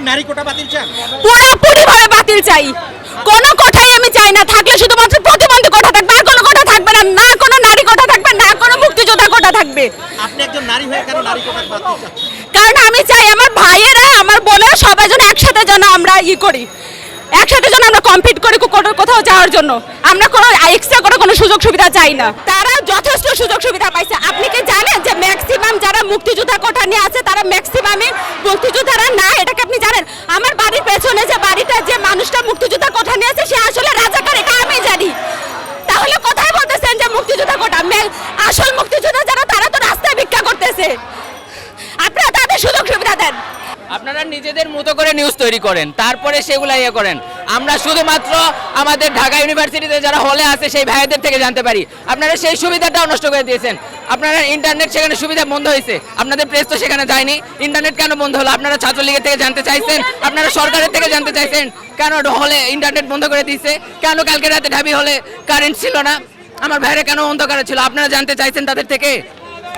নারী কোটা বাতিল চান? পুরোপুরি ভাবে বাতিল চাই। কোনো কোঠাই আমি চাই না, থাকলে শুধুমাত্র প্রতিবন্ধী কোঠা থাকবে, আর কোনো কোঠা থাকবে না। না কোনো নারী কোঠা থাকবে, না কোনো মুক্তিযোদ্ধা কোঠা থাকবে। আপনি একজন নারী হয়ে কেন নারী কোটা বাতিল চান? কারণ আমি চাই আমার ভাইয়েরা, আমার বোনেরা সবাই যেন একসাথে যেন আমরা করি, একসাথে যেন আমরা কম্পিট করি কোথাও যাওয়ার জন্য। আমরা কোনো এক্সট্রা কোনো সুযোগ সুবিধা চাই না। তারা যথেষ্ট সুযোগ সুবিধা পাইছে। আপনি কি জানেন যে ম্যাক্সিমাম যারা মুক্তিযোদ্ধা কোঠা নিয়ে আছে তারা ম্যাক্সিমামই মুক্তিযোদ্ধারা না? এটাকে আপনি জানেন? আমার বাড়ির পেছনে যে বাড়িটা, যে মানুষটা মুক্তিযোদ্ধা কোঠা নিয়ে আছে সে আসলে রাজাকার, এটা আমি জানি। তাহলে কোথায় বলতেছেন যে মুক্তিযোদ্ধা কোঠা? আসল মুক্তিযোদ্ধা যারা তারা তো রাস্তায় ভিক্ষা করতেছে। আপনারা তাদের সুযোগ সুবিধা দেন। আপনারা নিজেদের মতো করে নিউজ তৈরি করেন, তারপরে সেগুলা করেন। আমরা শুধুমাত্র আমাদের ঢাকা ইউনিভার্সিটিতে যারা হলে আছে সেই ভাইদের থেকে জানতে পারি। আপনারা সেই সুবিধাটাও নষ্ট করে দিয়েছেন। আপনারা ইন্টারনেট, সেখানে সুবিধা বন্ধ হয়েছে, আপনাদের প্রেস তো সেখানে যায়নি। ইন্টারনেট কেন বন্ধ হলো? আপনারা ছাত্রলীগের থেকে জানতে চাইছেন, আপনারা সরকারের থেকে জানতে চাইছেন কেন হলে ইন্টারনেট বন্ধ করে দিয়েছে, কেন কালকে রাতে ঢাবি হলে কারেন্ট ছিল না, আমার ভাইরা কেন অন্ধকারে ছিল, আপনারা জানতে চাইছেন তাদের থেকে।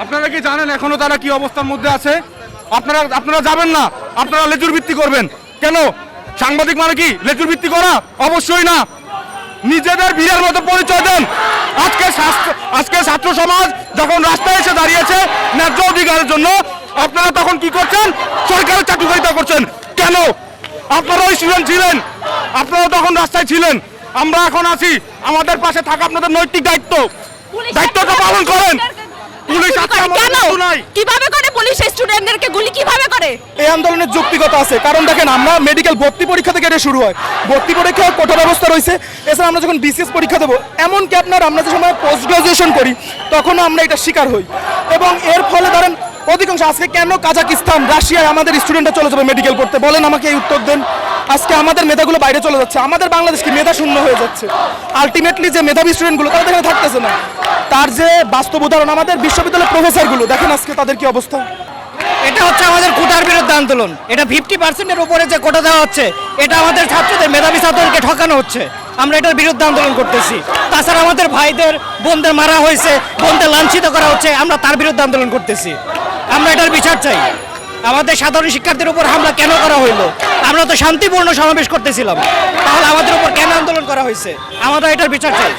আপনারা কি জানেন এখনো তারা কি অবস্থার মধ্যে আছে? আপনারা যাবেন না, আপনারা লেজুর ভিত্তি করবেন কেন? সাংবাদিক মানে কি লেজুর ভিত্তি করা? অবশ্যই না। নিজেদের বীরের মতো পরিচয় দেন। আজকে ছাত্র সমাজ যখন রাস্তায় এসে দাঁড়িয়েছে ন্যায্য অধিকারের জন্য, আপনারা তখন কি করছেন? সরকারের চাটুকারিতা করছেন কেন? আপনারাও স্টুডেন্ট ছিলেন, আপনারাও তখন রাস্তায় ছিলেন। আমরা এখন আছি, আমাদের পাশে থাকা আপনাদের নৈতিক দায়িত্বটা পালন করেন। পুলিশ কিভাবে করে? পুলিশ স্টুডেন্টদেরকে গুলি কিভাবে করে? এই আন্দোলনের যৌক্তিকতা আছে, কারণ দেখেন আমরা মেডিকেল ভর্তি পরীক্ষা থেকে এটা শুরু হয়, ভর্তি পরীক্ষা কোটা ব্যবস্থা রয়েছে। এছাড়া আমরা যখন বিসিএস পরীক্ষা দেবো, এমনকি আমরা যে সময় পোস্ট গ্রাজুয়েশন করি তখনও আমরা এটা শিকার হই। এবং এর ফলে ধরেন অধিকাংশ আজকে কেন কাজাকিস্তান, রাশিয়ায় আমাদের স্টুডেন্টরা চলে যাবে মেডিকেল পড়তে? বলেন আমাকে এই উত্তর দেন। আজকে আমাদের মেধাগুলো বাইরে চলে যাচ্ছে, আমাদের বাংলাদেশ কি মেধা শূন্য হয়ে যাচ্ছে? আলটিমেটলি যে মেধাবী স্টুডেন্টগুলো তারা এখানে থাকতেছে না। তার যে বাস্তব উদাহরণ আমাদের বিশ্ববিদ্যালয়ের প্রফেসরগুলো, দেখেন আজকে তাদের কি অবস্থা। এটা হচ্ছে আমাদের কোটার বিরুদ্ধে আন্দোলন। এটা 50%-এর উপরে যে কোটা দেওয়া হচ্ছে, এটা আমাদের ছাত্রদের, মেধাবী ছাত্রদেরকে ঠকানো হচ্ছে। আমরা এটার বিরুদ্ধে আন্দোলন করতেছি। তাছাড়া আমাদের ভাইদের, বোনদের মারা হয়েছে, বোনদের লাঞ্ছিত করা হচ্ছে, আমরা তার বিরুদ্ধে আন্দোলন করতেছি। আমরা এটার বিচার চাই। আমাদের সাধারণ শিক্ষার্থীর উপর হামলা কেন করা হইলো? আমরা তো শান্তিপূর্ণ সমাবেশ করতেছিলাম, তাহলে আমাদের উপর কেন আন্দোলন করা হয়েছে? আমরা এটার বিচার চাই।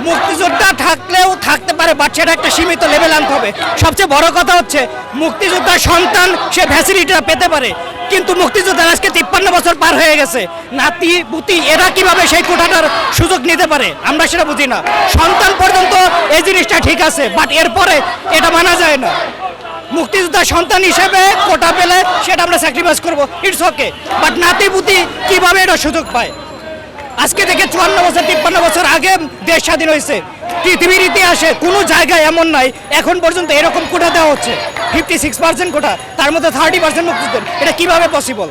মুক্তিযোদ্ধা থাকলেও থাকতে পারে, বাট সেটা একটা সীমিত লেভেল আনতে হবে। সবচেয়ে বড় কথা হচ্ছে মুক্তিযোদ্ধার সন্তান সে ফ্যাসিলিটিটা পেতে পারে, কিন্তু মুক্তিযোদ্ধার আজকে 53 বছর পার হয়ে গেছে, নাতি পুতি এরা কিভাবে সেই কোটাটার সুযোগ নিতে পারে আমরা সেটা বুঝি না। সন্তান পর্যন্ত এই জিনিসটা ঠিক আছে, বাট এরপরে এটা মানা যায় না। মুক্তিযোদ্ধার সন্তান হিসেবে কোটা পেলে সেটা আমরা স্যাক্রিফাইস করবো, ইটস ওকে, বাট নাতি পুতি কিভাবে এটা সুযোগ পায়? আজকে থেকে 54 বছর আগে দেশ স্বাধীন হয়েছে। পৃথিবীর ইতিহাসে কোনো জায়গায় এমন নাই এখন পর্যন্ত এরকম কোটা দেওয়া হচ্ছে। 56% কোটা, তার মধ্যে 30% মুক্তিযোদ্ধা। এটা কিভাবে পসিবল?